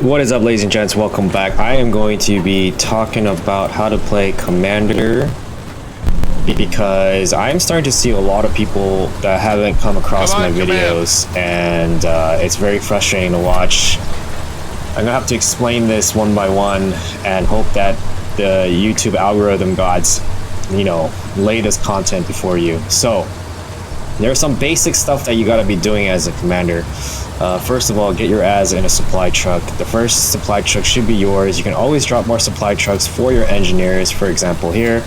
What is up, ladies and gents? Welcome back. I am going to be talking about how to play Commander because I'm starting to see a lot of people that haven't come across my videos, and it's very frustrating to watch. I'm gonna have to explain this one by one and hope that the YouTube algorithm gods, you know, lay this content before you. So there's some basic stuff that you gotta be doing as a commander. First of all, get your ass in a supply truck. The first supply truck should be yours. You can always drop more supply trucks for your engineers, for example here,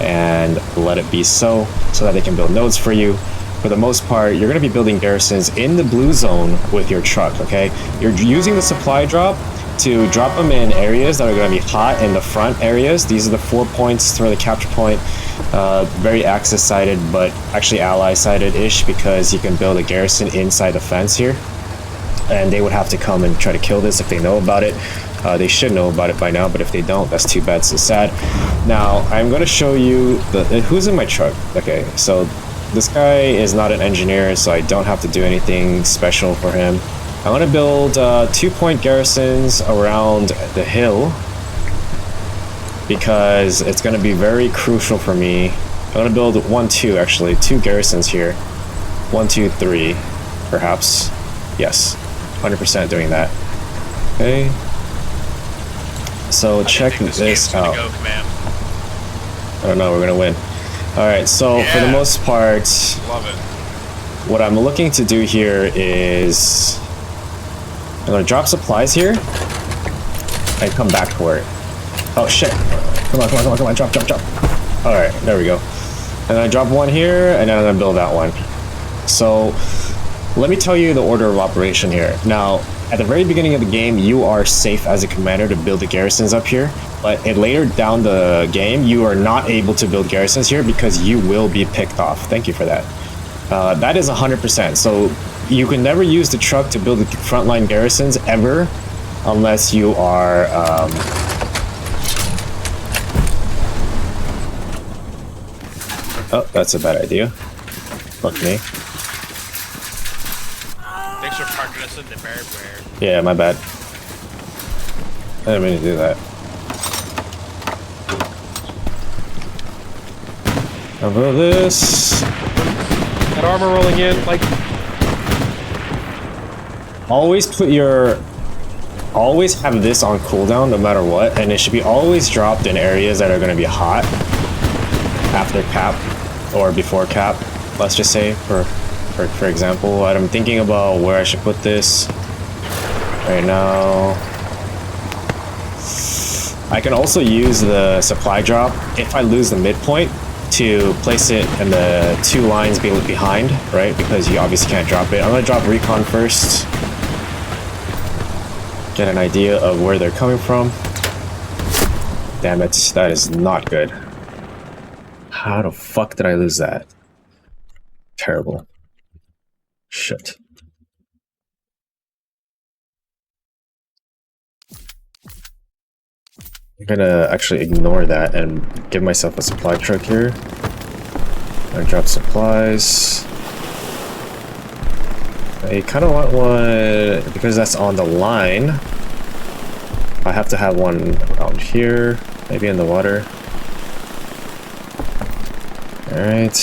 and let it be so that they can build nodes for you. For the most part, you're going to be building garrisons in the blue zone with your truck, okay? You're using the supply drop to drop them in areas that are going to be hot in the front areas. These are the 4 points for the capture point. Very Axis sided, but actually ally sided-ish, because you can build a garrison inside the fence here. And they would have to come and try to kill this if they know about it. They should know about it by now, but if they don't, that's too bad, so sad. Now, I'm going to show you who's in my truck. Okay, so this guy is not an engineer, so I don't have to do anything special for him. I want to build 2-point garrisons around the hill because it's going to be very crucial for me. I want to build 2 garrisons here. 1, 2, 3, perhaps. Yes, 100% doing that. Okay. So check this out. I don't know, we're gonna win. Alright, so for the most part, love it. What I'm looking to do here is I'm gonna drop supplies here and come back for it. Oh shit. Come on, drop. Alright, there we go. And I drop one here, and then I'm gonna build that one. So let me tell you the order of operation here. Now, at the very beginning of the game, you are safe as a commander to build the garrisons up here, but later down the game, you are not able to build garrisons here because you will be picked off. Thank you for that. That is 100%. So you can never use the truck to build the frontline garrisons ever, unless you are oh, that's a bad idea. Fuck me. Thanks for parking us in the bear. Yeah, my bad. I didn't mean to do that. Over this. That armor rolling in, like. Always have this on cooldown no matter what, and it should be always dropped in areas that are going to be hot after cap or before cap. Let's just say, for example, I'm thinking about where I should put this right now. I can also use the supply drop if I lose the midpoint to place it in the 2 lines behind, right? Because you obviously can't drop it. I'm gonna drop recon first. Get an idea of where they're coming from. Damn it, that is not good. How the fuck did I lose that? Terrible. Shit. I'm gonna actually ignore that and give myself a supply truck here. I drop supplies. I kind of want one because that's on the line. I have to have one out here, maybe in the water. Alright.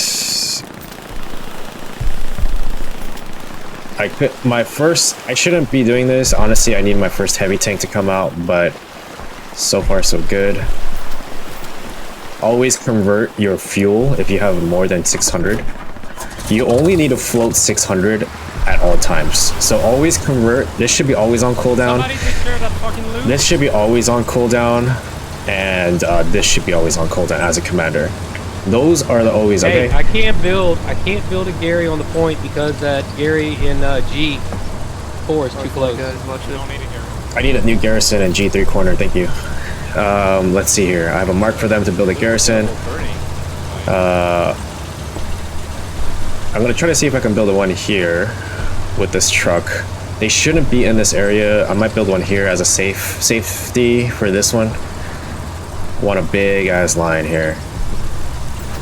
I shouldn't be doing this. Honestly, I need my first heavy tank to come out, but so far so good. Always convert your fuel if you have more than 600. You only need to float 600 at all times. So always convert. This should be always on cooldown. This should be always on cooldown, and this should be always on cooldown as a commander. Those are the always. Hey, okay. I can't build a Gary on the point because that Gary in G4 is too close. I need a new garrison in G3 corner. Thank you. Let's see here. I have a mark for them to build a garrison. I'm gonna try to see if I can build a one here with this truck. They shouldn't be in this area. I might build one here as a safety for this one. Want a big ass line here.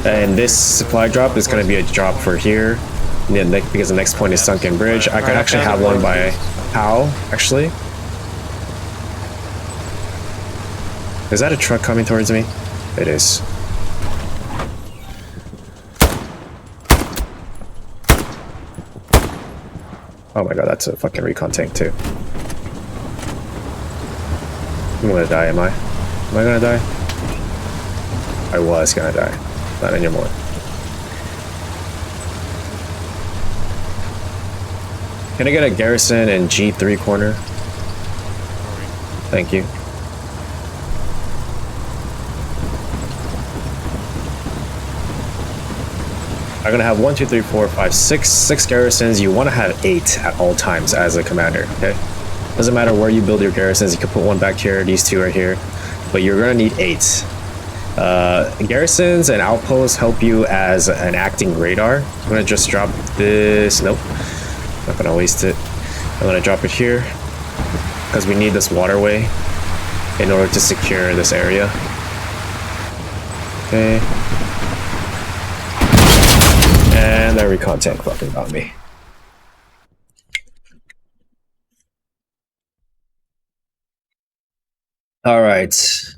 And this supply drop is going to be a drop for here because the next point is Sunken Bridge. I could actually have one by How, actually. Is that a truck coming towards me? It is. Oh my god, that's a fucking recon tank too. I'm gonna die, am I? Am I gonna die? I was gonna die. Not anymore. Can I get a garrison in G3 corner? Thank you. I'm gonna have 1, 2, 3, 4, 5, 6 garrisons. You want to have 8 at all times as a commander. Okay, doesn't matter where you build your garrisons. You can put one back here, these 2 right here, but you're gonna need 8. Garrisons and outposts help you as an acting radar. I'm gonna just drop this. Nope, not gonna waste it. I'm gonna drop it here because we need this waterway in order to secure this area. Okay. And that recon tank fucking got me. All right.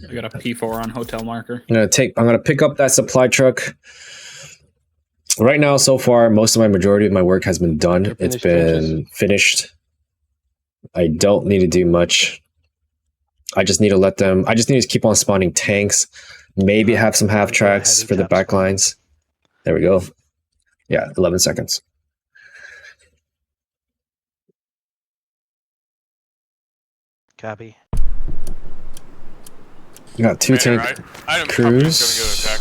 I got a P4 on hotel marker. I'm gonna pick up that supply truck. Right now, so far, majority of my work has been done. It's been finished. I don't need to do much. I just need to let them. I just need to keep on spawning tanks. Maybe have some half tracks for the back lines. There we go. Yeah, 11 seconds. Copy. You got 2 tank crews.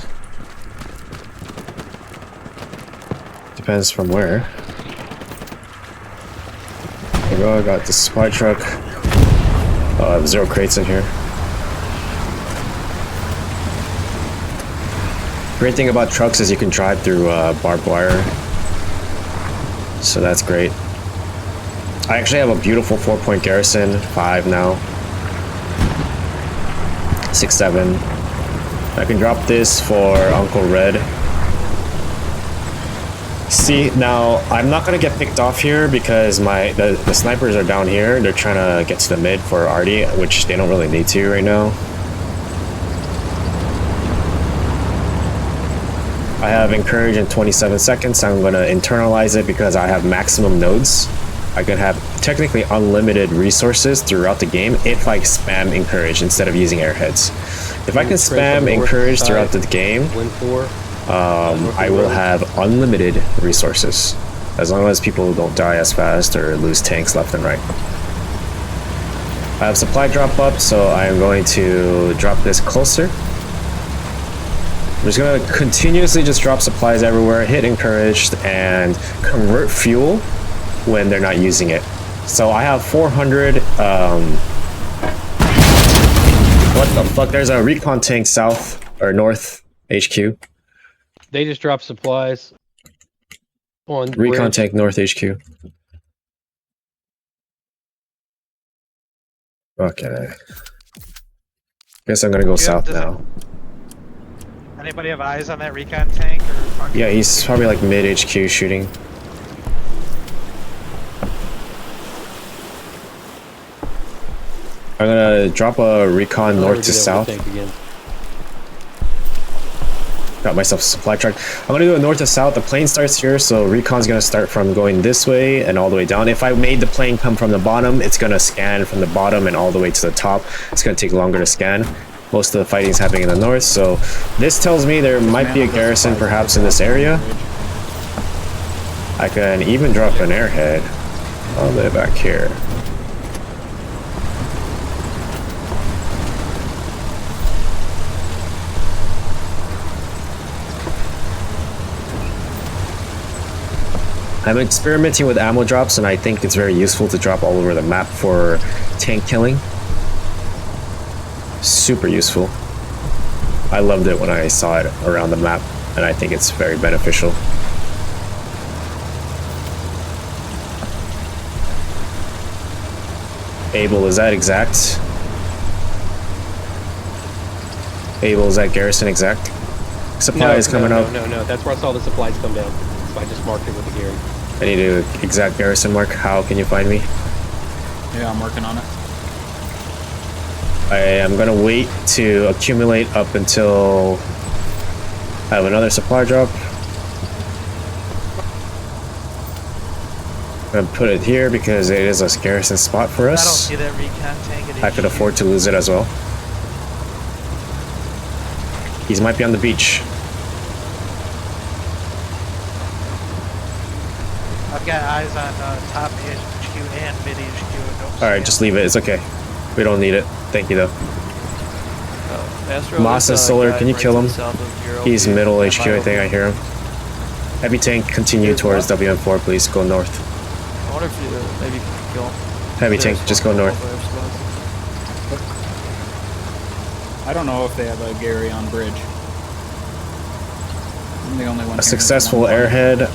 Depends from where. There we go, I got the supply truck. I have 0 crates in here. Great thing about trucks is you can drive through barbed wire. So that's great. I actually have a beautiful 4-point garrison, 5 now. 6, 7. I can drop this for Uncle Red. See, now I'm not gonna get picked off here because the snipers are down here. They're trying to get to the mid for Artie, which they don't really need to right now. I have encourage in 27 seconds. I'm gonna internalize it because I have maximum nodes. I can have technically unlimited resources throughout the game if I spam encourage instead of using airheads. If I can spam encourage throughout the game, I will have unlimited resources as long as people don't die as fast or lose tanks left and right. I have supply drop up, so I'm going to drop this closer. I'm just gonna continuously just drop supplies everywhere, hit encouraged, and convert fuel when they're not using it. So I have 400, what the fuck? There's a recon tank south, or north HQ. They just dropped supplies on recon bridge. tank north HQ. Okay. Guess I'm gonna go south now. Anybody have eyes on that recon tank? Or yeah, he's probably like mid HQ shooting. I'm gonna drop a recon north to south. Got myself a supply truck. I'm gonna do a north to south. The plane starts here, so recon's gonna start from going this way and all the way down. If I made the plane come from the bottom, it's gonna scan from the bottom and all the way to the top. It's gonna take longer to scan. Most of the fighting is happening in the north, so this tells me there might be a garrison perhaps in this area. I can even drop an airhead all the way back here. I'm experimenting with ammo drops, and I think it's very useful to drop all over the map for tank killing. Super useful. I loved it when I saw it around the map, and I think it's very beneficial. Abel, is that exact? Abel, is that garrison exact? Supplies coming up. No, that's where I saw the supplies come down. So I just marked it with the Gary. I need to exact garrison mark. How can you find me? Yeah, I'm working on it. I am gonna wait to accumulate up until I have another supply drop. I'm gonna put it here because it is a garrison spot for I don't us. see that recon tank at I could HQ. afford to lose it as well. He might be on the beach. I've got eyes on top HQ and mid HQ. Alright, just leave it. It's okay. We don't need it. Thank you, though. Astro, Moss and there's a Solar, guy can you right kill to him? the south of your He's LP. middle Yeah, HQ, my I think. I LP. hear him. Heavy tank, continue towards WM4, please. Go north. I wonder if you maybe you can kill him. Heavy There's tank, just go one north. over there, spots. I don't know if they have a Gary on bridge. I'm the only one. A here. successful airhead.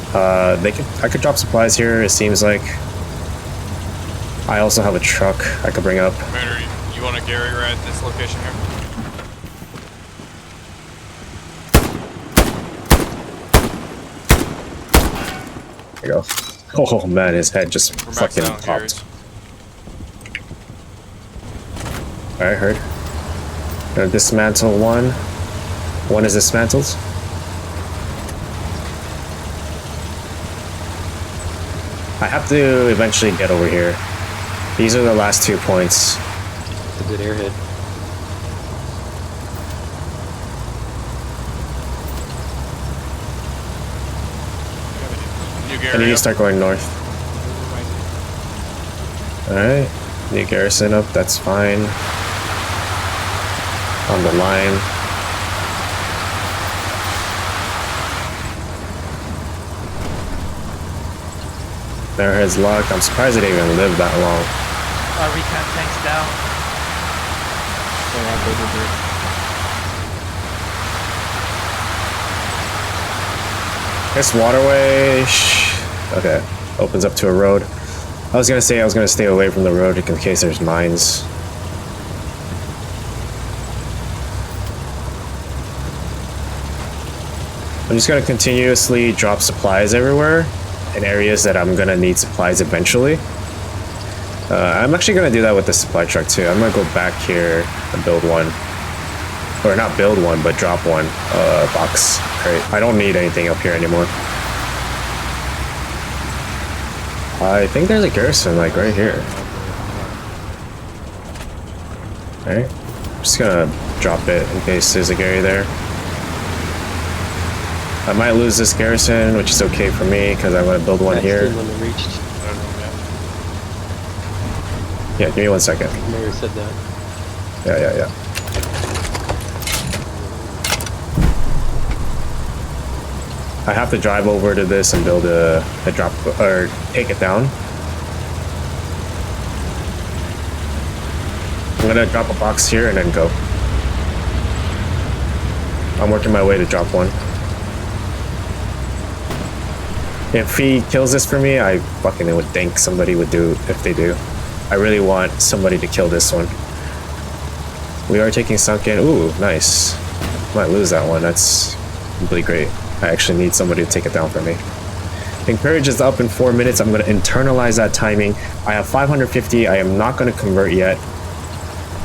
I could drop supplies here, it seems like. I also have a truck I could bring up. Commander, you want a Gary ride at this location here? There you go. Oh man, his head just We're maxed fucking out on popped. Garys. Alright, heard. Gonna dismantle one. One is dismantled. I have to eventually get over here. These are the last 2 points. It's a good airhead. New I Gary need to up. start going north. Alright. New garrison up, that's fine. On the line. Airhead's locked. I'm surprised it didn't even live that long. Recon tank's down. They're up over bridge. This waterway, okay, opens up to a road. I was gonna say I was gonna stay away from the road in case there's mines. I'm just gonna continuously drop supplies everywhere in areas that I'm gonna need supplies eventually. I'm actually gonna do that with the supply truck too. I'm gonna go back here and build one. Or not build one, but drop one box crate. I don't need anything up here anymore. I think there's a garrison like right here. Alright. I'm just gonna drop it in case there's a Gary there. I might lose this garrison, which is okay for me because I'm gonna build one That's here. the one that reached. Yeah, give me 1 second. Mayor said that. Yeah. I have to drive over to this and build a drop or take it down. I'm gonna drop a box here and then go. I'm working my way to drop one. If he kills this for me, I fucking would think somebody would do if they do. I really want somebody to kill this one. We are taking sunken. Ooh, nice. Might lose that one. That's really great. I actually need somebody to take it down for me. Encourage is up in 4 minutes. I'm going to internalize that timing. I have 550. I am not going to convert yet.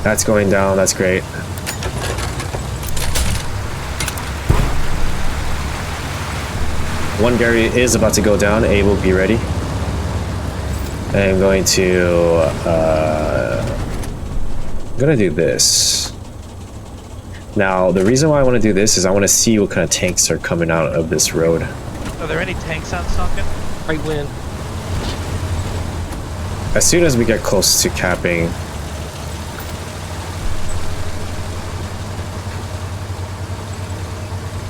That's going down. That's great. One Gary is about to go down. A will be ready. I'm going to I'm gonna do this. Now, the reason why I want to do this is I want to see what kind of tanks are coming out of this road. Are there any tanks on sunken? Right wind. As soon as we get close to capping,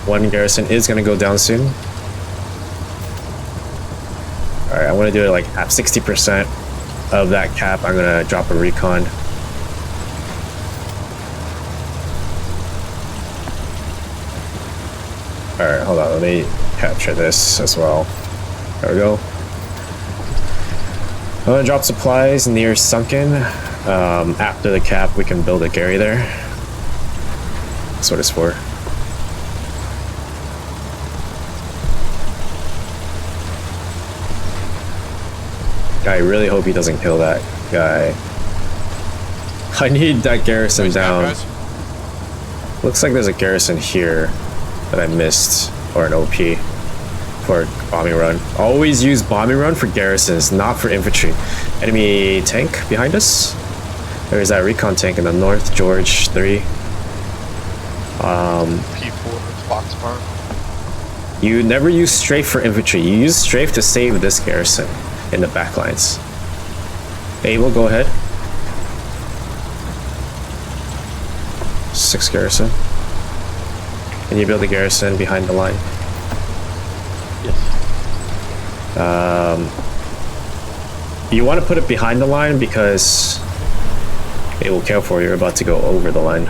one garrison is going to go down soon. Alright, I want to do it like at 60% of that cap. I'm going to drop a recon. Alright, hold on, let me capture this as well. There we go. I'm gonna drop supplies near sunken. After the cap, we can build a Gary there. That's what it's for. I really hope he doesn't kill that guy. I need that garrison Where's that, down. guys? Looks like there's a garrison here that I missed, or an OP for bombing run. Always use bombing run for garrisons, not for infantry. Enemy tank behind us. There's that recon tank in the north, George 3. P4 Fox Park. You never use strafe for infantry. You use strafe to save this garrison in the backlines. Abel, go ahead. 6 garrison. Can you build a garrison behind the line? Yes. You want to put it behind the line because it will kill for you. You're about to go over the line.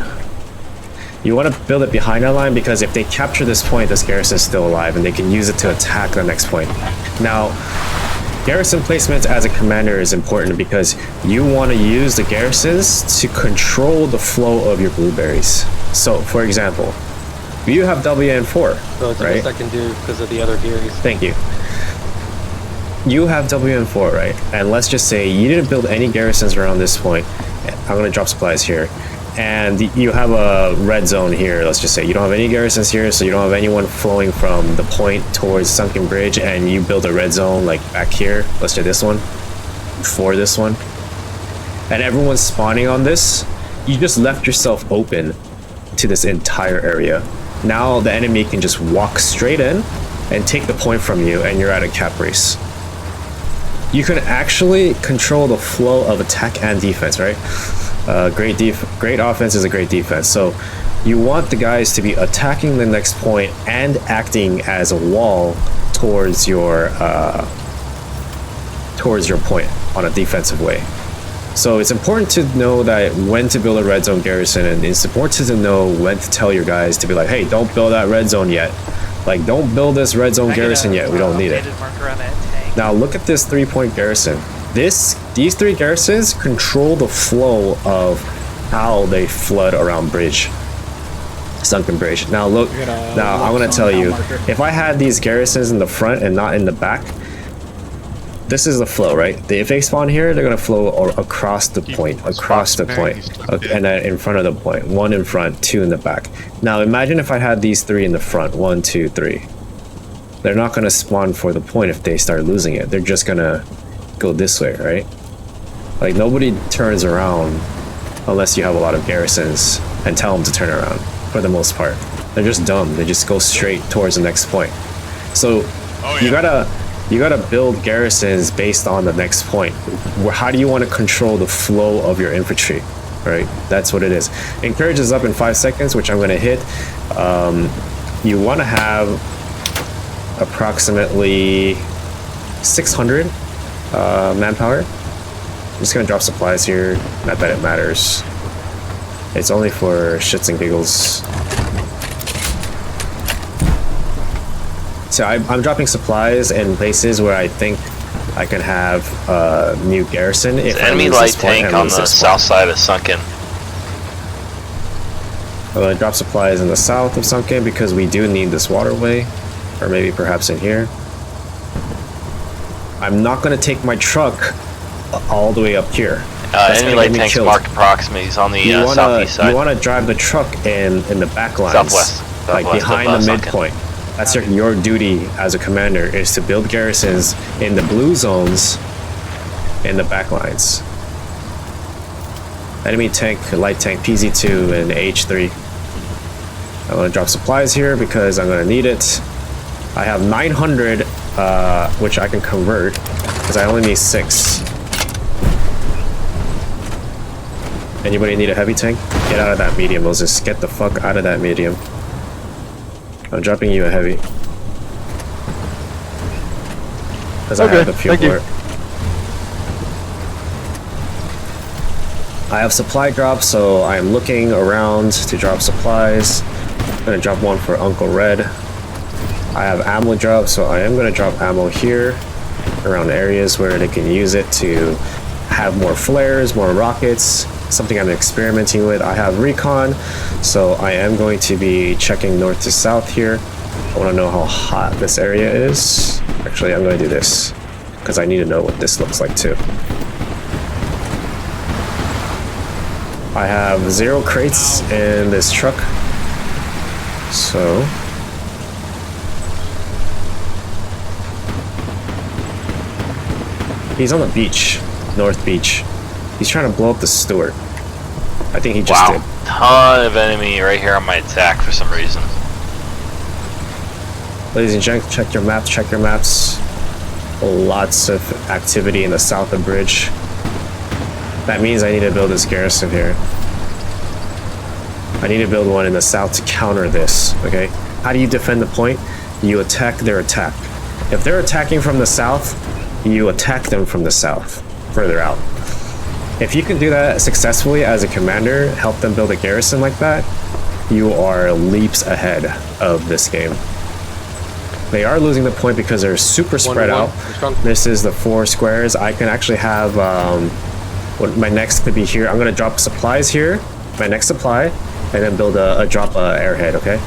You want to build it behind the line because if they capture this point, this garrison is still alive and they can use it to attack the next point. Now, garrison placement as a commander is important because you want to use the garrisons to control the flow of your blueberries. So, for example, you have WN4, So it's the right? best I can do because of the other Garys. Thank you. You have WN4, right? And let's just say you didn't build any garrisons around this point. I'm going to drop supplies here. And you have a red zone here. Let's just say you don't have any garrisons here, so you don't have anyone flowing from the point towards Sunken Bridge, and you build a red zone like back here. Let's say this one, for this one. And everyone's spawning on this. You just left yourself open to this entire area. Now the enemy can just walk straight in and take the point from you, and you're at a cap race. You can actually control the flow of attack and defense, right? Great offense is a great defense. So you want the guys to be attacking the next point and acting as a wall towards your point on a defensive way. So it's important to know that when to build a red zone garrison, and it's important to know when to tell your guys to be like, hey, don't build that red zone yet. Like, don't build this red zone garrison yet. We don't need it. Marker on that tank. Now look at this 3-point garrison. These 3 garrisons control the flow of how they flood around bridge, Sunken Bridge. Now look, now I'm gonna tell you, if I had these garrisons in the front and not in the back, this is the flow, right? If they spawn here, they're gonna flow across the point, and then in front of the point. 1 in front, 2 in the back. Now imagine if I had these 3 in the front, 1, 2, 3. They're not gonna spawn for the point if they start losing it. They're just gonna go this way, right? Like, nobody turns around unless you have a lot of garrisons and tell them to turn around, for the most part. They're just dumb. They just go straight towards the next point. So you gotta build garrisons based on the next point. How do you want to control the flow of your infantry, right? That's what it is. Encourage is up in 5 seconds, which I'm going to hit. You want to have approximately 600 manpower. I'm just going to drop supplies here. Not that it matters. It's only for shits and giggles. So I'm dropping supplies in places where I think I can have a new garrison. There's an enemy light tank on the south side of Sunken. I'm going to drop supplies in the south of Sunken because we do need this waterway. Or maybe perhaps in here. I'm not going to take my truck all the way up here. Enemy light tank's marked approximately. He's on the southeast side. You want to drive the truck in the back lines. Southwest. Like behind the midpoint. That's your duty as a commander, is to build garrisons in the blue zones in the back lines. Enemy tank, light tank, PZ2 and H3. I'm going to drop supplies here because I'm going to need it. I have 900, which I can convert because I only need 6. Anybody need a heavy tank? Get out of that medium, Moses. Get the fuck out of that medium. I'm dropping you a heavy. Because I have the fuel for it. I have supply drops, so I am looking around to drop supplies. I'm going to drop one for Uncle Red. I have ammo drops, so I am going to drop ammo here around areas where they can use it to have more flares, more rockets. Something I'm experimenting with. I have recon, so I am going to be checking north to south here. I want to know how hot this area is. Actually, I'm going to do this because I need to know what this looks like too. I have 0 crates in this truck. So he's on the beach, North Beach. He's trying to blow up the Stewart. I think he just did. Ton of enemy right here on my attack for some reason. Ladies and gentlemen, check your maps, check your maps. Lots of activity in the south of bridge. That means I need to build this garrison here. I need to build one in the south to counter this, okay? How do you defend the point? You attack their attack. If they're attacking from the south, you attack them from the south, further out. If you can do that successfully as a commander, help them build a garrison like that, you are leaps ahead of this game. They are losing the point because they're super spread out. This is the 4 squares. I can actually have, what my next could be here. I'm gonna drop supplies here, my next supply, and then build a drop airhead, okay?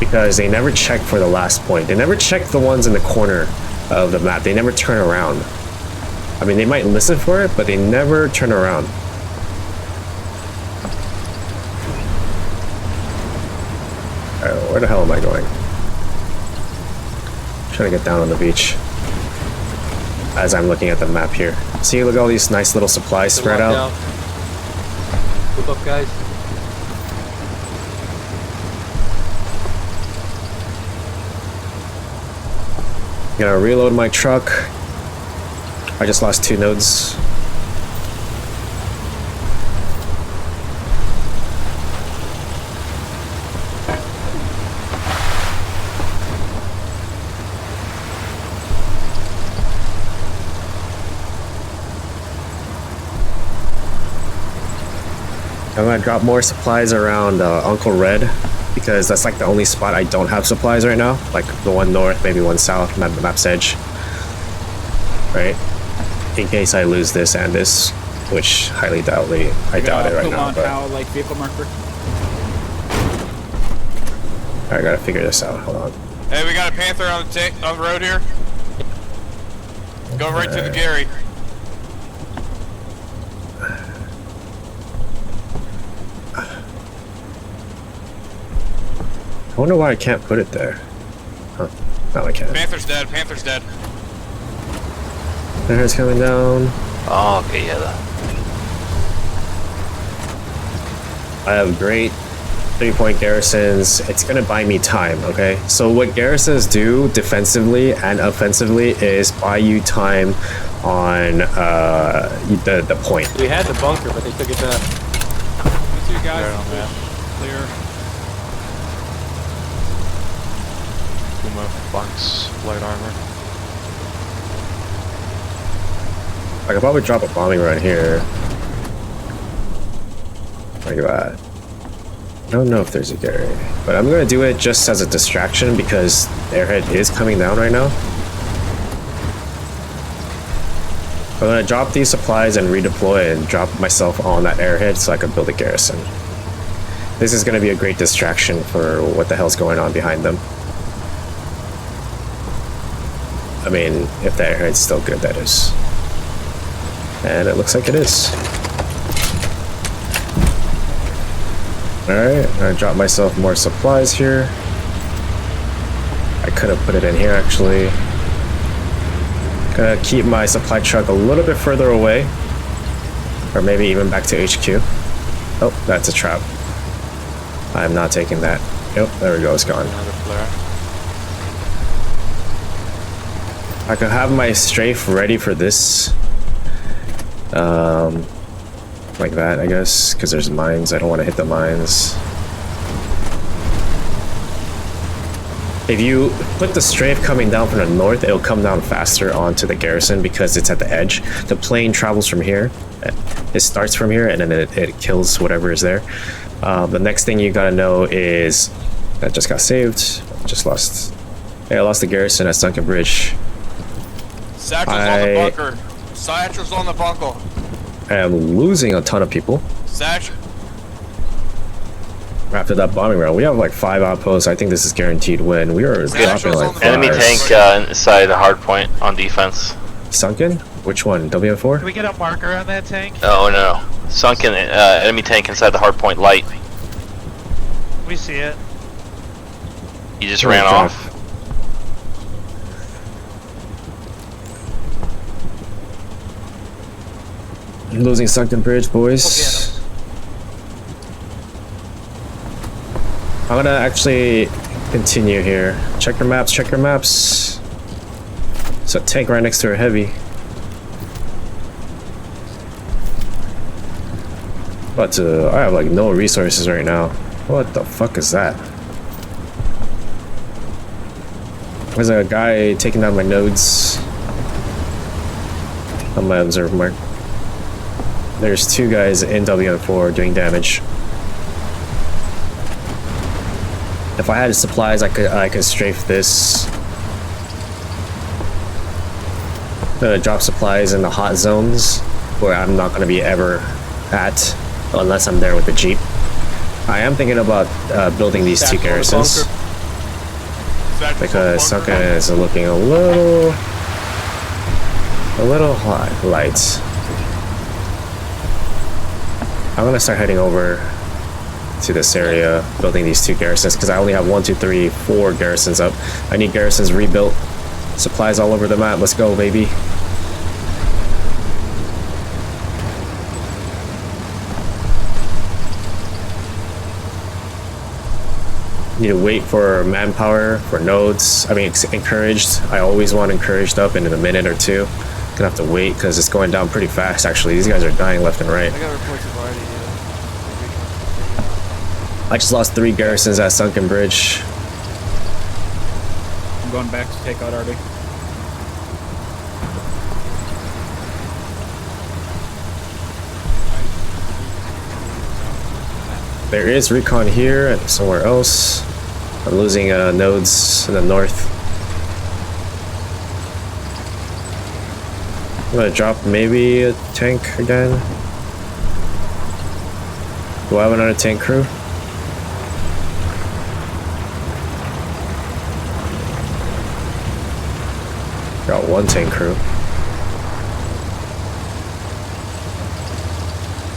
Because they never check for the last point. They never check the ones in the corner of the map. They never turn around. I mean, they might listen for it, but they never turn around. Alright, where the hell am I going? Trying to get down on the beach as I'm looking at the map here. See, look at all these nice little supplies spread out. Move up, guys. Gonna reload my truck. I just lost 2 nodes. I'm gonna drop more supplies around Uncle Red, because that's like the only spot I don't have supplies right now. Like the one north, maybe one south, map's edge. Right? In case I lose this and this, which I doubt it right now. But like vehicle marker. I gotta figure this out. Hold on. Hey, we got a Panther on the road here. Go right to the Gary. I wonder why I can't put it there. Huh. Now I can. Panther's dead. Panther's dead. There's coming down. Oh, okay, yeah. I have great 3-point garrisons. It's gonna buy me time, okay? So what garrisons do defensively and offensively is buy you time on the point. We had the bunker, but they took it back. You see guys? Clear. Puma bunks, light armor. I could probably drop a bombing run here. Like that. I don't know if there's a Gary, but I'm gonna do it just as a distraction because Airhead is coming down right now. I'm gonna drop these supplies and redeploy and drop myself on that Airhead so I can build a garrison. This is gonna be a great distraction for what the hell's going on behind them. I mean, if the Airhead's still good, that is. And it looks like it is. Alright, I'm gonna drop myself more supplies here. I could have put it in here actually. Gonna keep my supply truck a little bit further away. Or maybe even back to HQ. Oh, that's a trap. I'm not taking that. Yep, there we go, it's gone. Another flare. I could have my strafe ready for this. Like that, I guess, because there's mines. I don't want to hit the mines. If you put the strafe coming down from the north, it'll come down faster onto the garrison because it's at the edge. The plane travels from here. It starts from here and then it kills whatever is there. The next thing you gotta know is that just got saved. Just lost. Yeah, I lost the garrison at Sunken Bridge. Satchel's on the bunker. Satchel's on the bunker. I am losing a ton of people. Satchel. After that bombing round, we have like 5 outposts. I think this is guaranteed win. We are dropping like 5. Enemy tank inside the hard point on defense. Sunken? Which one? WM4? Can we get a marker on that tank? Oh no. Sunken enemy tank inside the hardpoint light. We see it. He just ran off. I'm losing sunken bridge, boys. I'm gonna actually continue here. Check your maps, check your maps. There's a tank right next to a heavy. But I have like no resources right now. What the fuck is that? There's a guy taking down my nodes on my observer mark. There's two guys in WM4 doing damage. If I had supplies, I could strafe this. Drop supplies in the hot zones where I'm not going to be ever at unless I'm there with the Jeep. I am thinking about building these two garrisons because Sunken is looking a little light. I'm gonna start heading over to this area, building these two garrisons because I only have 1, 2, 3, 4 garrisons up. I need garrisons rebuilt. Supplies all over the map. Let's go, baby. Need to wait for manpower, for nodes. I mean, it's encouraged. I always want encouraged up in a minute or two. Gonna have to wait because it's going down pretty fast, actually. These guys are dying left and right. I got reports of already. I just lost 3 garrisons at Sunken Bridge. I'm going back to take out Artie. There is recon here and somewhere else. I'm losing nodes in the north. I'm gonna drop maybe a tank again. Do I have another tank crew? Got 1 tank crew.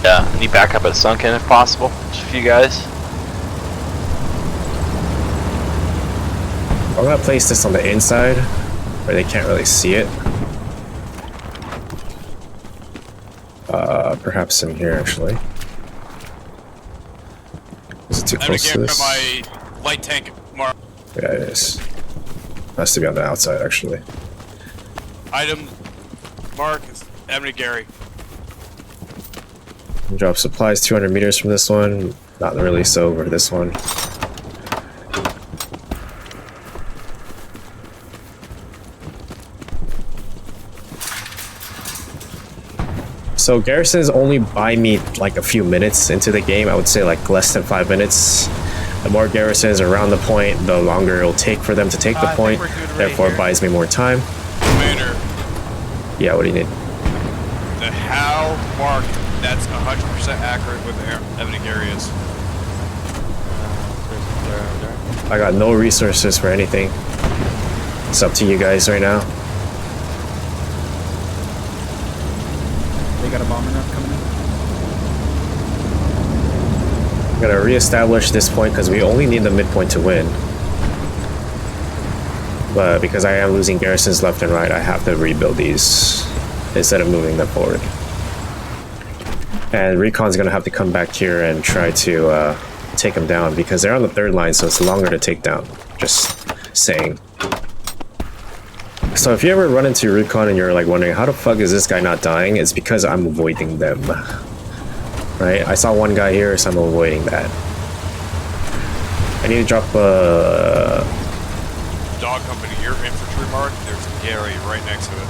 Yeah, need backup at Sunken if possible. Just a few guys. I'm gonna place this on the inside where they can't really see it. Perhaps in here actually. Is it too close to this? My light tank mark. Yeah, it is. Has to be on the outside actually. Item mark is Ebony Gary. Drop supplies 200 meters from this one. Not really so over this one. So garrisons only buy me like a few minutes into the game. I would say like less than 5 minutes. The more garrisons around the point, the longer it'll take for them to take the point. Therefore, it buys me more time. Commander. Yeah, what do you need? The HAL mark, that's 100% accurate with the Ebony Gary is. I got no resources for anything. It's up to you guys right now. They got a bomber now coming in. I'm gonna reestablish this point because we only need the midpoint to win. But because I am losing garrisons left and right, I have to rebuild these instead of moving them forward. And Recon's gonna have to come back here and try to take them down because they're on the 3rd line, so it's longer to take down. Just saying. So if you ever run into Recon and you're like wondering how the fuck is this guy not dying, it's because I'm avoiding them. Right? I saw one guy here, so I'm avoiding that. I need to drop Dog company, your infantry mark, there's a Gary right next to it.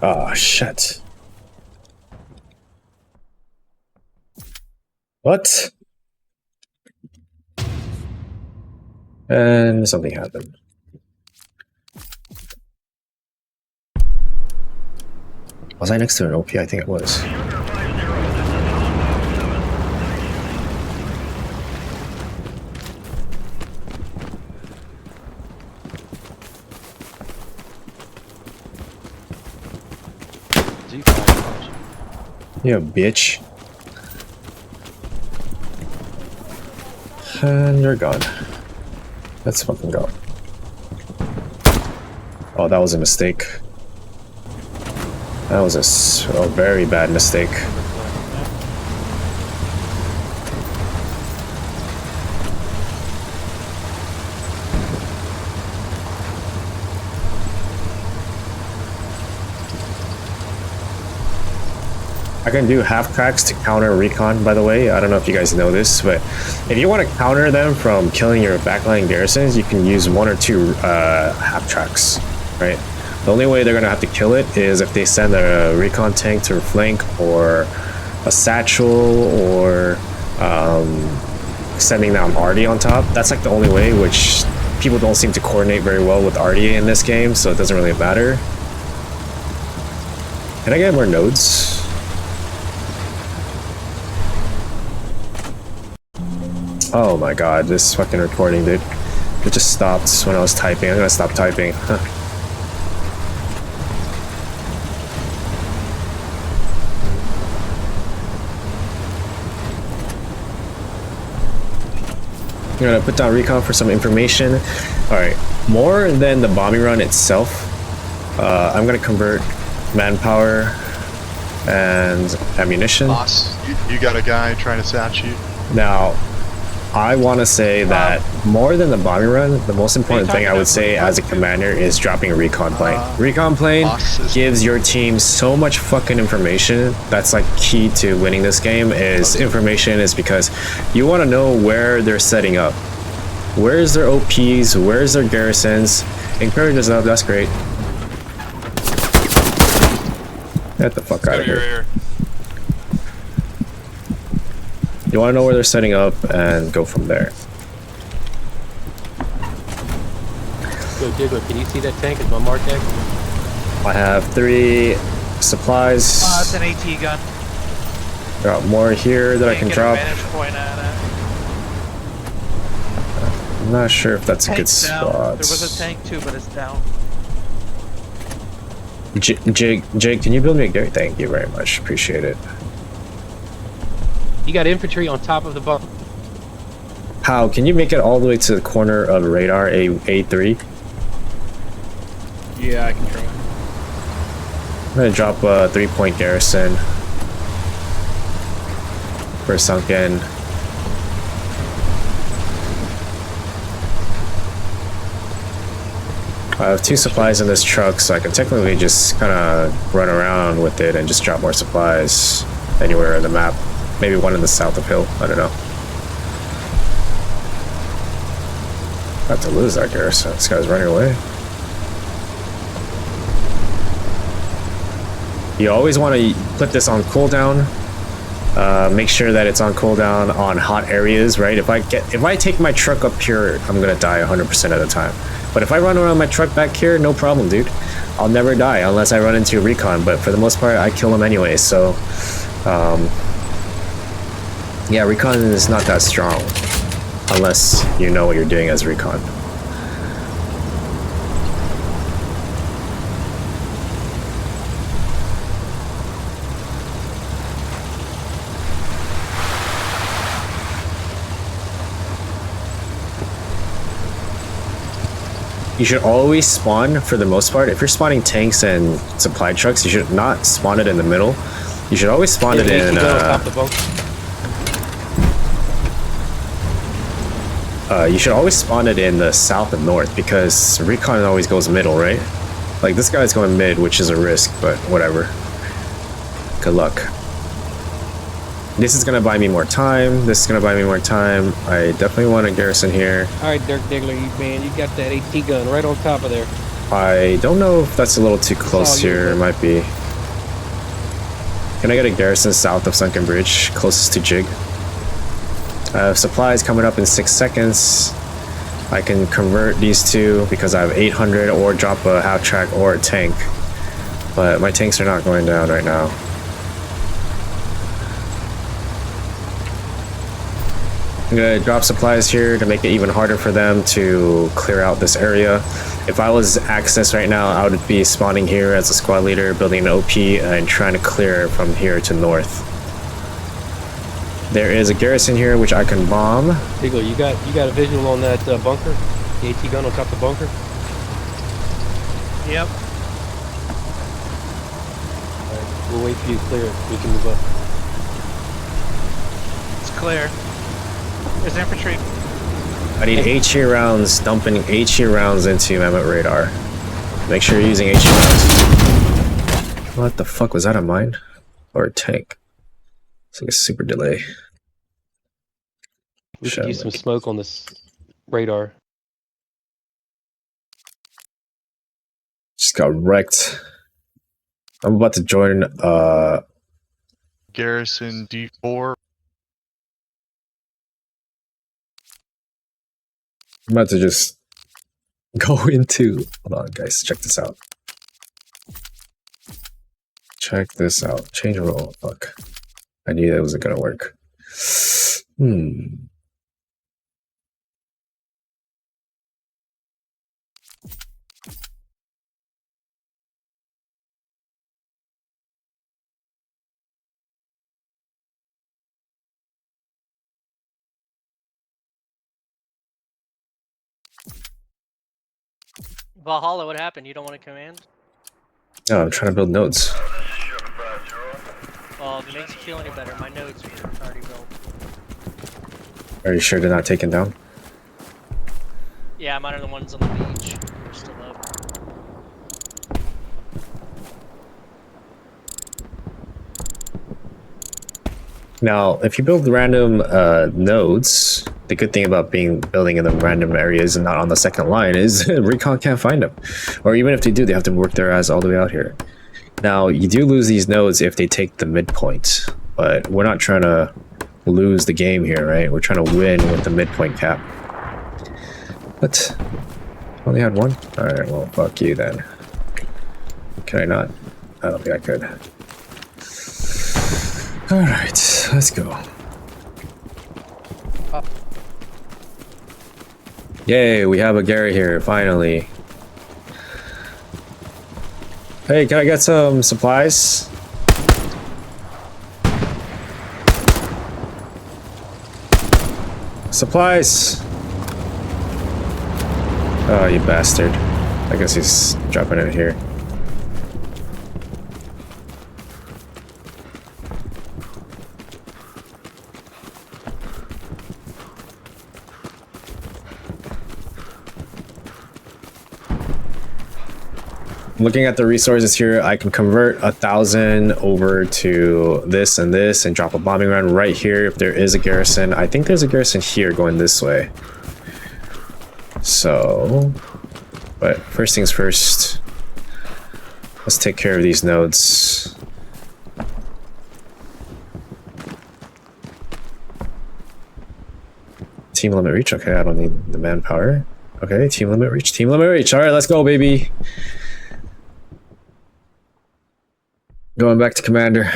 Oh shit. What? And something happened. Was I next to an OP? I think it was. Z5. Yeah, bitch. And you're gone. Let's fucking go. Oh, that was a mistake. That was a very bad mistake. I can do half cracks to counter recon, by the way. I don't know if you guys know this, but if you want to counter them from killing your backline garrisons, you can use 1 or 2 half tracks, right? The only way they're going to have to kill it is if they send a recon tank to flank, or a satchel, or sending down Artie on top. That's like the only way, which people don't seem to coordinate very well with Artie in this game, so it doesn't really matter. Can I get more nodes? Oh my god, this fucking recording, dude. It just stopped when I was typing. I'm gonna stop typing. Huh. I'm gonna put down recon for some information. Alright, more than the bombing run itself, I'm gonna convert manpower and ammunition. Boss, you got a guy trying to satch you. Now, I want to say that more than the bombing run, the most important thing I would say as a commander is dropping a recon plane. Recon plane gives your team so much fucking information. That's like key to winning this game. Is information is because you want to know where they're setting up. Where's their OPs? Where's their garrisons? Encourage us up. That's great. Get the fuck out of here. You want to know where they're setting up and go from there. Yo, Giggler, can you see that tank? Is my mark X? I have 3 supplies. It's an AT gun. Got more here that I can Get drop. a vantage point at it. I'm not sure if that's a good Tank's down. spot. There was a tank too, but it's down. Jake, can you build me a Gary? Thank you very much. Appreciate it. You got infantry on top of the bump. How? Can you make it all the way to the corner of radar A3? Yeah, I can try. I'm gonna drop a 3-point garrison for sunken. I have 2 supplies in this truck, so I can technically just kind of run around with it and just drop more supplies anywhere in the map. Maybe one in the south of hill. I don't know. About to lose that garrison. This guy's running away. You always want to put this on cooldown. Make sure that it's on cooldown on hot areas, right? If I take my truck up here, I'm gonna die 100% of the time. But if I run around my truck back here, no problem, dude. I'll never die unless I run into a recon. But for the most part, I kill them anyway. So. Yeah, recon is not that strong unless you know what you're doing as recon. You should always spawn, for the most part, if you're spawning tanks and supply trucks, you should not spawn it in the middle. You should always spawn it in you should always spawn it in the south and north, because recon always goes middle, right? Like, this guy's going mid, which is a risk, but whatever. Good luck. This is gonna buy me more time. This is gonna buy me more time. I definitely want a garrison here. Alright, Dirk Diggler, man, you got that AT gun right on top of there. I don't know if that's a little too close here. It might be. Can I get a garrison south of Sunken Bridge, closest to Jig? I have supplies coming up in 6 seconds. I can convert these 2 because I have 800, or drop a half track or a tank. But my tanks are not going down right now. I'm gonna drop supplies here to make it even harder for them to clear out this area. If I was Access right now, I would be spawning here as a squad leader, building an OP, and trying to clear from here to north. There is a garrison here which I can bomb. Eagle, you got a visual on that bunker? The AT gun on top of the bunker? Yep. Alright, we'll wait for you to clear it. We can move up. It's clear. There's infantry. I need HE rounds, dumping HE rounds into Mammoth radar. Make sure you're using HE rounds. What the fuck, was that a mine? Or a tank? It's like a super delay. We could use some smoke on this radar. Just got wrecked. I'm about to join Garrison D4. I'm about to just go into... Hold on, guys. Check this out. Check this out. Change role. Fuck. I knew that wasn't gonna work. Valhalla, what happened? You don't want to command? No, I'm trying to build nodes. Well, if it makes you feel any better, my nodes are already built. Are you sure they're not taken down? Yeah, mine are the ones on the beach. They're still up. Now, if you build random nodes, the good thing about building in the random areas and not on the second line is recon can't find them. Or even if they do, they have to work their ass all the way out here. Now, you do lose these nodes if they take the midpoint, but we're not trying to lose the game here, right? We're trying to win with the midpoint cap. What? Only had one? Alright, well, fuck you then. Can I not? I don't think I could. Alright, let's go. Yay, we have a Gary here, finally. Hey, can I get some supplies? Supplies! Oh, you bastard. I guess he's dropping it here. Looking at the resources here, I can convert 1,000 over to this and this and drop a bombing run right here if there is a garrison. I think there's a garrison here going this way. So, but first things first, let's take care of these nodes. Team limit reach, okay, I don't need the manpower. Okay, team limit reach, all right, let's go, baby. Going back to commander.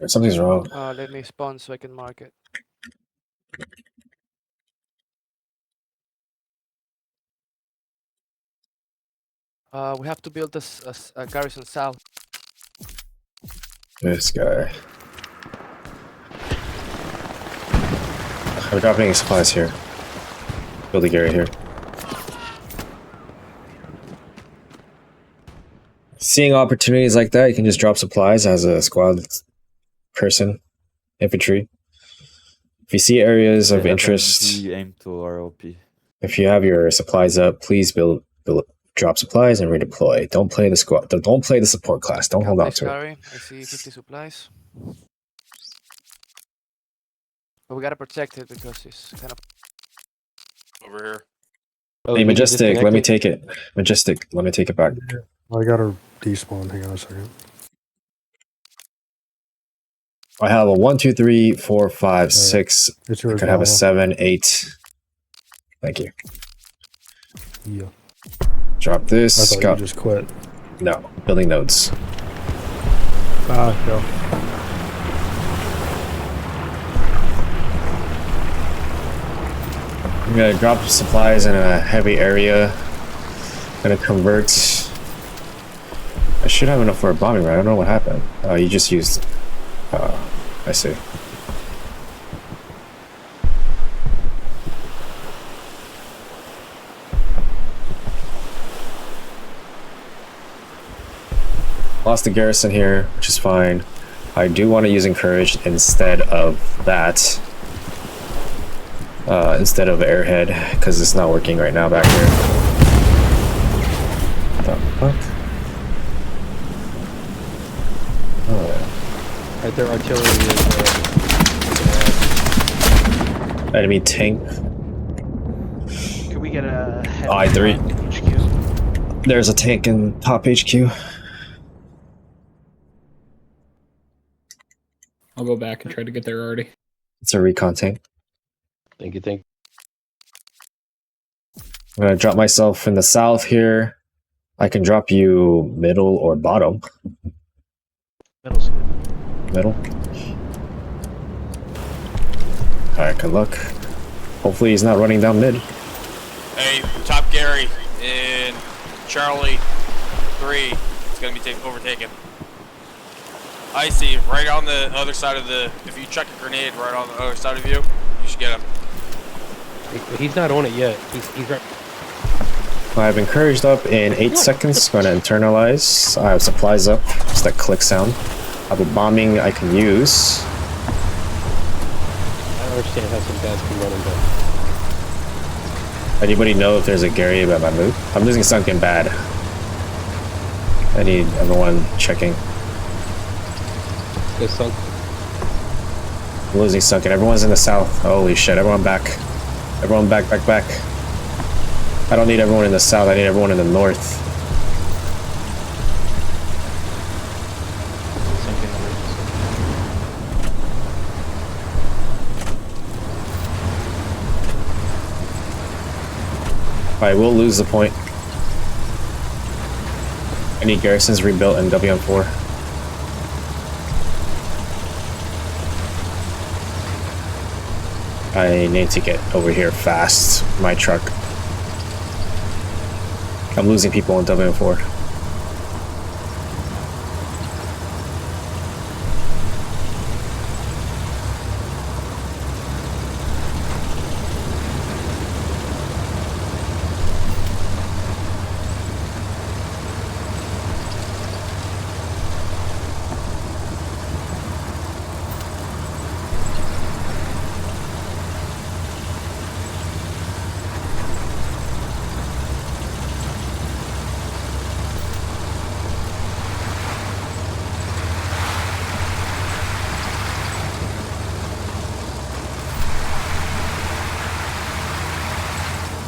Something's wrong. Let me spawn so I can mark it. We have to build a garrison south. This guy. I'm dropping supplies here. Build a Gary here. Seeing opportunities like that, you can just drop supplies as a squad person, infantry. If you see areas of interest, aim to RLP. If you have your supplies up, please drop supplies and redeploy. Don't play the squad. Don't play the support class. Don't hold on to it. I see 50 supplies. But we gotta protect it because it's kind of Over here. Oh, Hey, you Majestic, let me disconnected? take it. Majestic, let me take it back. I gotta despawn. Hang on a second. I have a 1, 2, 3, 4, 5, 6. It's I yours, could have a Valhalla. 7, 8. Thank you. Yeah. Drop I this. thought you just quit. No, building nodes. Ah, go. I'm gonna drop supplies in a heavy area. Gonna convert. I should have enough for a bombing run. I don't know what happened. Oh, you just used. I see. Lost the garrison here, which is fine. I do want to use encourage instead of that. Instead of airhead, because it's not working right now back here. What the fuck? Oh, Right there, artillery is. enemy tank. Can we get a head I3. HQ? There's a tank in top HQ. I'll go back and try to get there already. It's a recon tank. Thank you, thank I'm gonna drop myself in the south here. I can drop you middle or bottom. Middle's good. Middle. Alright, good luck. Hopefully he's not running down mid. Hey, Top Gary in Charlie 3. It's gonna be overtaken. I see, right on the other side of the. If you chuck a grenade right on the other side of you, you should get him. He's not on it yet. He's right. I have encouraged up in 8 seconds. Going to internalize. I have supplies up. Just that click sound. I have a bombing I can use. I don't understand how some guys can run and Anybody know if there's a Gary about my move? I'm losing sunken bad. I need everyone checking. go sunk. I'm losing sunken. Everyone's in the south. Holy shit! Everyone back. Everyone back. I don't need everyone in the south. I need everyone in the north. Alright, we'll lose the point. I need garrisons rebuilt in WM4. I need to get over here fast. My truck. I'm losing people in WM4.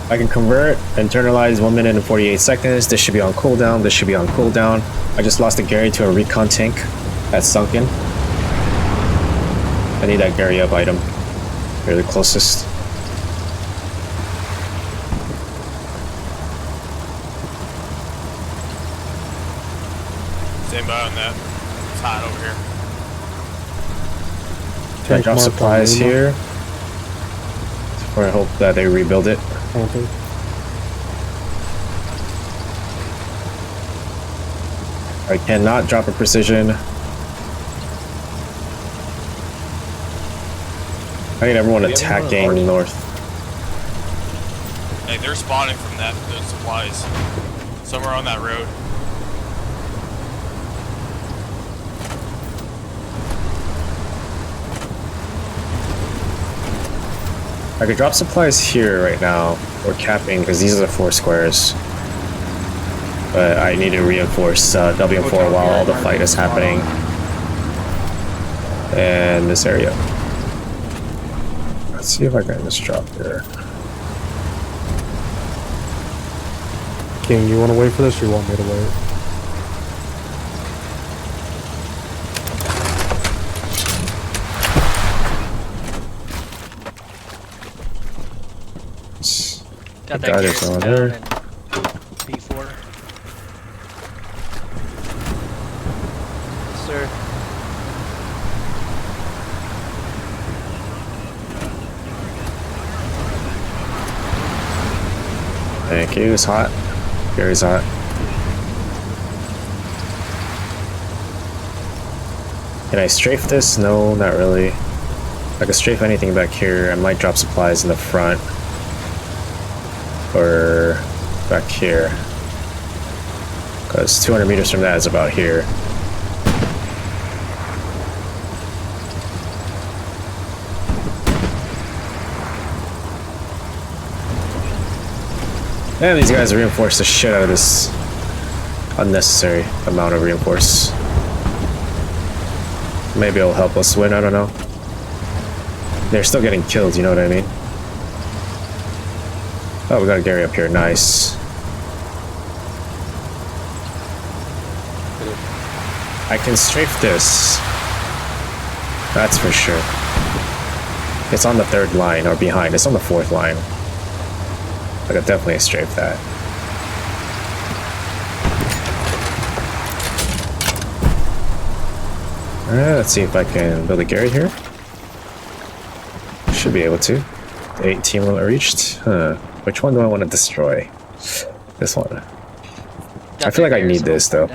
I can convert, internalize 1 minute and 48 seconds. This should be on cooldown. This should be on cooldown. I just lost a Gary to a recon tank that's sunken. I need that Gary up item. You're the closest. Stand by on that. It's hot over here. Can I drop supplies here? Or I hope that they rebuild it. I cannot drop a precision. I need everyone attacking north. Hey, they're spawning from those supplies. Somewhere on that road. I could drop supplies here right now, or capping, because these are the 4 squares. But I need to reinforce WM4 while all the fight is happening in this area. Let's see if I can just drop here. King, you want to wait for this, or you want me to wait? Got that Got it, garrison over down there. and B4. Yes, sir. Thank you. It's hot. Gary's hot. Can I strafe this? No, not really. If I can strafe anything back here, I might drop supplies in the front. Or back here. Because 200 meters from that is about here. And these guys reinforce the shit out of this unnecessary amount of reinforce. Maybe it'll help us win, I don't know. They're still getting killed, you know what I mean? Oh, we got a Gary up here, nice. I can strafe this. That's for sure. It's on the 3rd line, or behind, it's on the 4th line. I could definitely strafe that. Alright, let's see if I can build a Gary here. Should be able to. The 18 will reached. Huh. Which one do I want to destroy? This one. I feel like I need this though.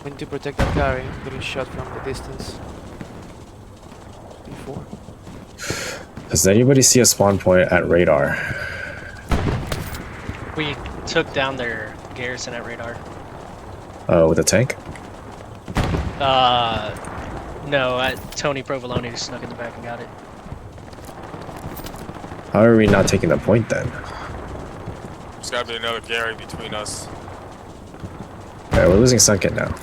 We need to protect that Gary. I'm getting shot from the distance. Before. Does anybody see a spawn point at radar? We took down their garrison at radar. Oh, with a tank? No, Tony Provolone just snuck in the back and got it. How are we not taking the point then? There's gotta be another Gary between us. Alright, we're losing Sunken now.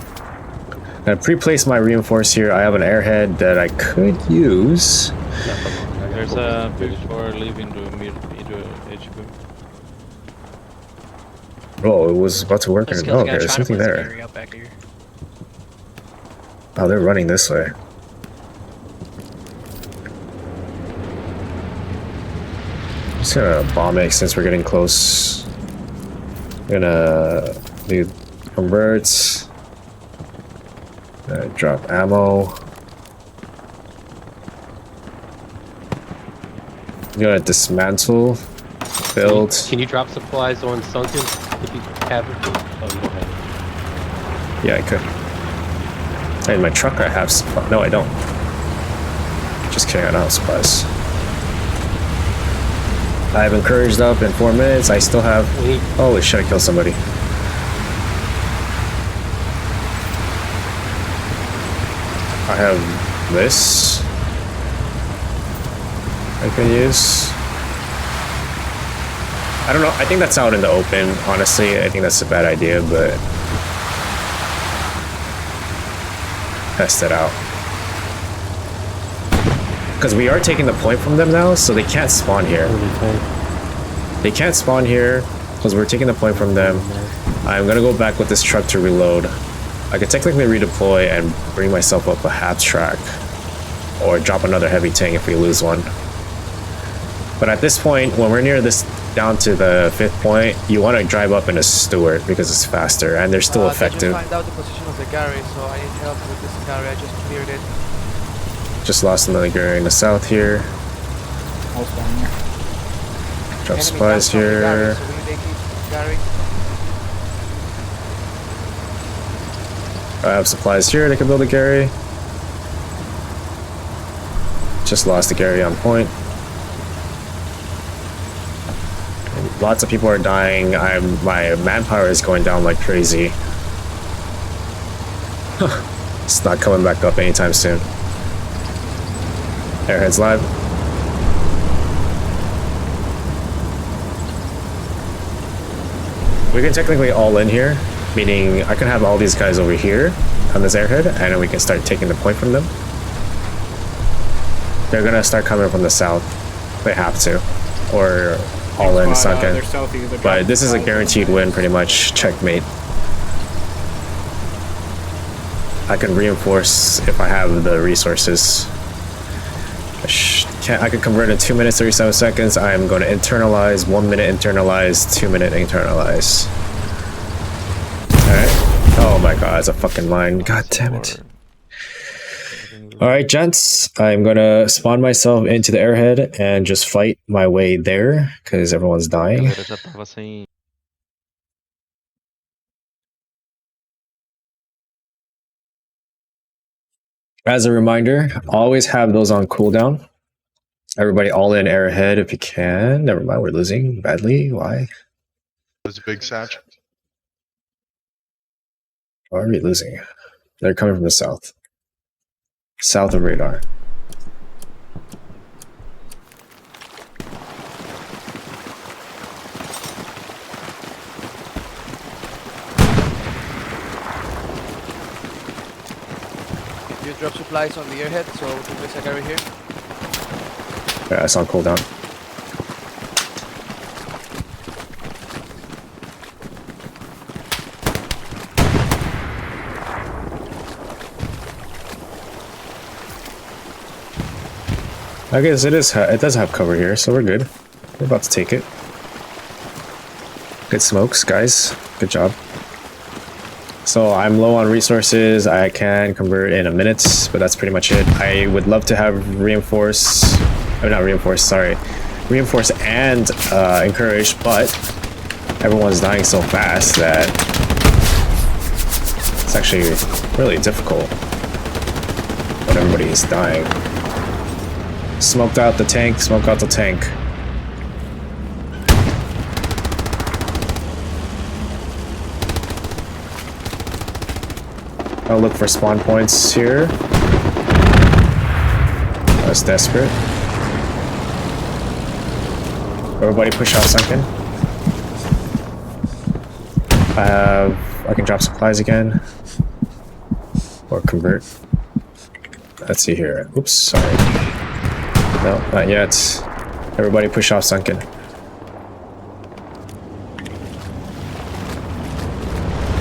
I'm gonna pre-place my reinforce here. I have an airhead that I could use. There's a before leaving to HQ. Oh, it was about to work. Let's And kill the oh, guy there's trying to something blitz there. Gary up back here. Oh, they're running this way. I'm just gonna bomb it since we're getting close. I'm gonna do converts. Drop ammo. I'm gonna dismantle. Build. Can you drop supplies on Sunken if you have it? Oh, you don't have it. Yeah, I could. In my truck I have supplies. No, I don't. Just kidding, I don't have supplies. I have encouraged up in 4 minutes. I still have... Holy shit, I killed somebody. I have this. I can use. I don't know. I think that's out in the open, honestly. I think that's a bad idea, but... test it out. Because we are taking the point from them now, so they can't spawn here. They can't spawn here, because we're taking the point from them. I'm gonna go back with this truck to reload. I could technically redeploy and bring myself up a half track. Or drop another heavy tank if we lose one. But at this point, when we're near this, down to the 5th point, you want to drive up in a Stewart because it's faster and they're still effective. I just find out the position of the Gary, so I need help with this Gary. I just cleared it. Just lost another Gary in the south here. Drop supplies here. Gary, so we take Gary. I have supplies here. They can build a Gary. Just lost a Gary on point. Lots of people are dying. My manpower is going down like crazy. It's not coming back up anytime soon. Airhead's live. We can technically all in here, meaning I can have all these guys over here on this airhead, and then we can start taking the point from them. They're gonna start coming from the south. They have to, or all in Sunken. But this is a guaranteed win, pretty much. Checkmate. I can reinforce if I have the resources. I can convert in 2 minutes 37 seconds. I am going to internalize 1 minute, internalize 2 minute, internalize. All right. Oh my god, it's a fucking line. God damn it. All right, gents. I'm gonna spawn myself into the airhead and just fight my way there because everyone's dying. As a reminder, always have those on cooldown. Everybody all in airhead if you can. Never mind, we're losing badly. Why? There's a big satch. Why are we losing? They're coming from the south. South of radar. You drop supplies on the airhead, so we can place a carry here. Yeah, it's on cooldown. I guess it does have cover here, so we're good. We're about to take it. Good smokes, guys. Good job. So I'm low on resources. I can convert in a minute, but that's pretty much it. I would love to have reinforce, not reinforce, sorry. Reinforce and encourage, but everyone's dying so fast that it's actually really difficult when everybody is dying. Smoked out the tank, smoke out the tank. I'll look for spawn points here. That's desperate. Everybody push off sunken. I can drop supplies again. Or convert. Let's see here. Oops, sorry. No, not yet. Everybody push off sunken.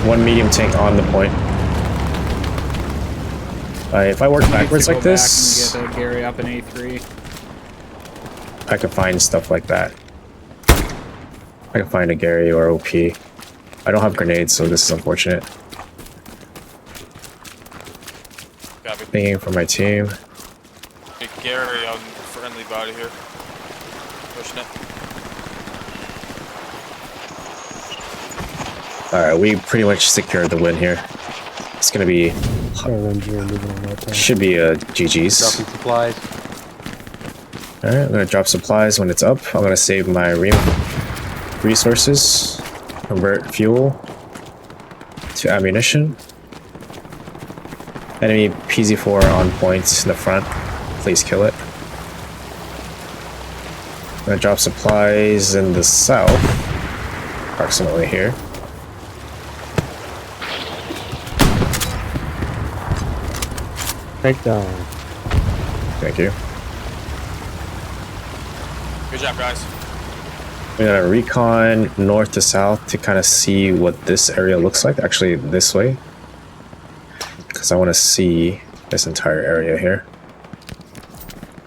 One medium tank on the point. If I work backwards like this, Get Gary up in A3. I can find stuff like that. I can find a Gary or OP. I don't have grenades, so this is unfortunate. Copy. Thinking for my team. Hey, Gary on friendly body here. Pushing it. Alright, we pretty much secured the win here. It's gonna be... should be a GG's. Dropping supplies. Alright, I'm gonna drop supplies when it's up. I'm gonna save my resources. Convert fuel to ammunition. Enemy PZ4 on point in the front. Please kill it. I'm gonna drop supplies in the south. Approximately here. Take down. Thank you. Good job, guys. I'm gonna recon north to south to kind of see what this area looks like. Actually, this way. Because I want to see this entire area here.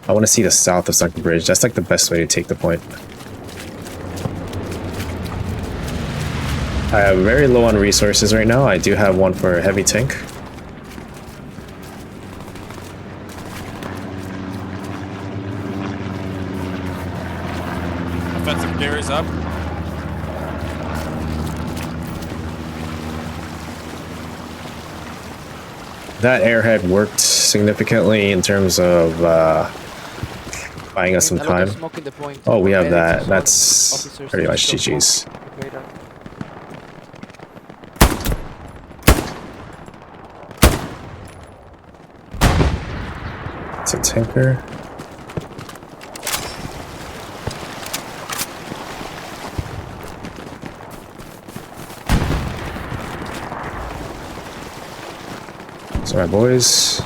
I want to see the south of Sunken Bridge. That's like the best way to take the point. I am very low on resources right now. I do have one for a heavy tank. Offensive Gary's up. That airhead worked significantly in terms of buying us some time. Oh, we have that. That's pretty much GG's. It's a tanker. So my boys.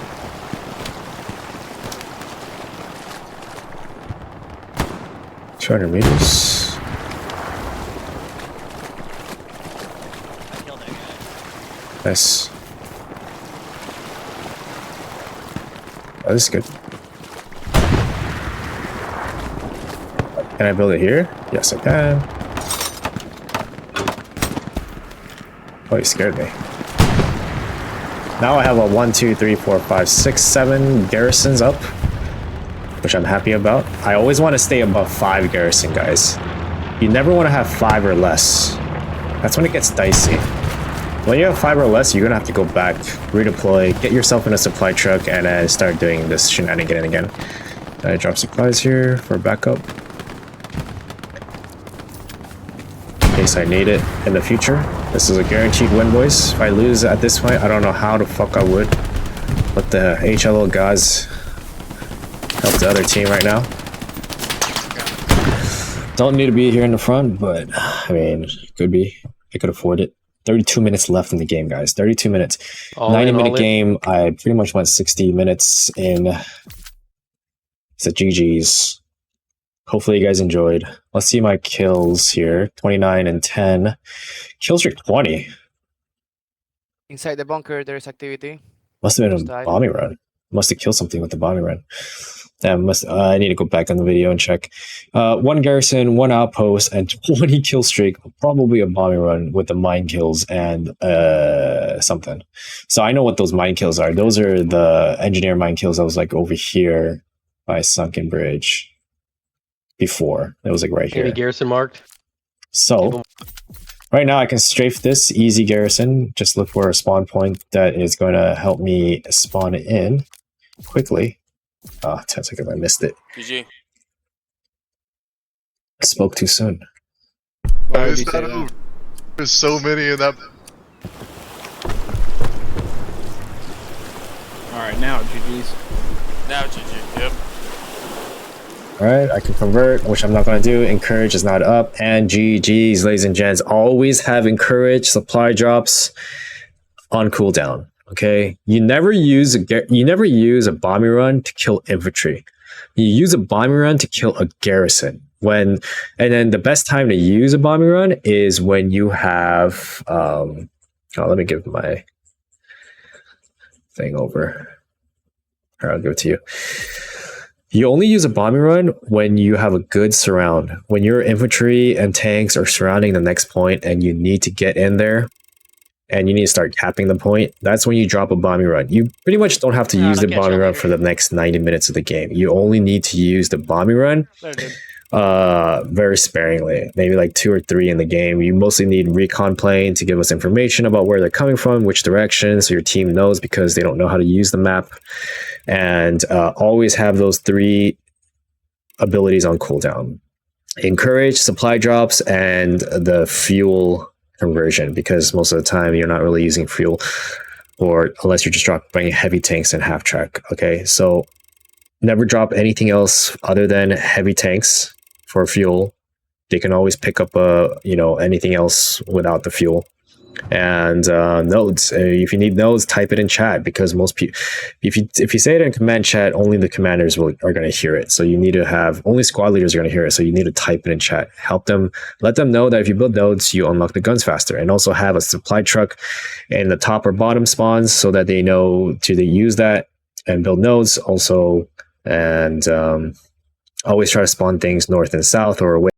$200 meters. I killed that guy. Nice. Oh, this is good. Can I build it here? Yes, I can. Oh, you scared me. Now I have a 1, 2, 3, 4, 5, 6, 7 garrisons up, which I'm happy about. I always want to stay above 5 garrison, guys. You never want to have 5 or less. That's when it gets dicey. When you have 5 or less, you're gonna have to go back, redeploy, get yourself in a supply truck, and then start doing this shenanigan again. I drop supplies here for backup, in case I need it in the future. This is a guaranteed win, boys. If I lose at this point, I don't know how the fuck I would. Let the HLO guys help the other team right now. Don't need to be here in the front, but I mean, could be. I could afford it. 32 minutes left in the game, guys. 32 minutes. 90-minute game. I pretty much went 60 minutes in. It's a GG's. Hopefully you guys enjoyed. Let's see my kills here. 29 and 10. Kill streak 20. Inside the bunker, there is activity. Must have been a bombing run. Must have killed something with the bombing run. Damn, I need to go back on the video and check. 1 garrison, 1 outpost, and 20 kill streak. Probably a bombing run with the mine kills and something. So I know what those mine kills are. Those are the engineer mine kills. I was like over here by Sunken Bridge before. It was like right here. Any garrison marked? So right now I can strafe this easy garrison. Just look for a spawn point that is going to help me spawn it in quickly. 10 seconds, I missed it. GG. I spoke too soon. Why is that over? There's so many in that. Alright, now GG's. Now GG, yep. Alright, I can convert, which I'm not going to do. Encourage is not up. And GG's, ladies and gents. Always have encourage supply drops on cooldown. Okay, you never use a bombing run to kill infantry. You use a bombing run to kill a garrison. And then the best time to use a bombing run is when you have let me give my thing over. Here, I'll give it to you. You only use a bombing run when you have a good surround. When your infantry and tanks are surrounding the next point and you need to get in there, and you need to start capping the point, that's when you drop a bombing run. You pretty much don't have to use the bombing run for the next 90 minutes of the game. You only need to use the bombing run very sparingly, maybe like 2 or 3 in the game. You mostly need recon plane to give us information about where they're coming from, which direction, so your team knows because they don't know how to use the map. And always have those 3 abilities on cooldown. Encourage, supply drops, and the fuel conversion, because most of the time you're not really using fuel, or unless you're just dropping heavy tanks and half track. Okay, so never drop anything else other than heavy tanks for fuel. They can always pick up anything else without the fuel. And nodes, if you need nodes, type it in chat, because most people, if you say it in command chat, only the commanders are going to hear it. So you need to have, only squad leaders are going to hear it, so you need to type it in chat. Help them, let them know that if you build nodes, you unlock the guns faster. And also have a supply truck in the top or bottom spawns so that they know to use that and build nodes also. And always try to spawn things north and south or away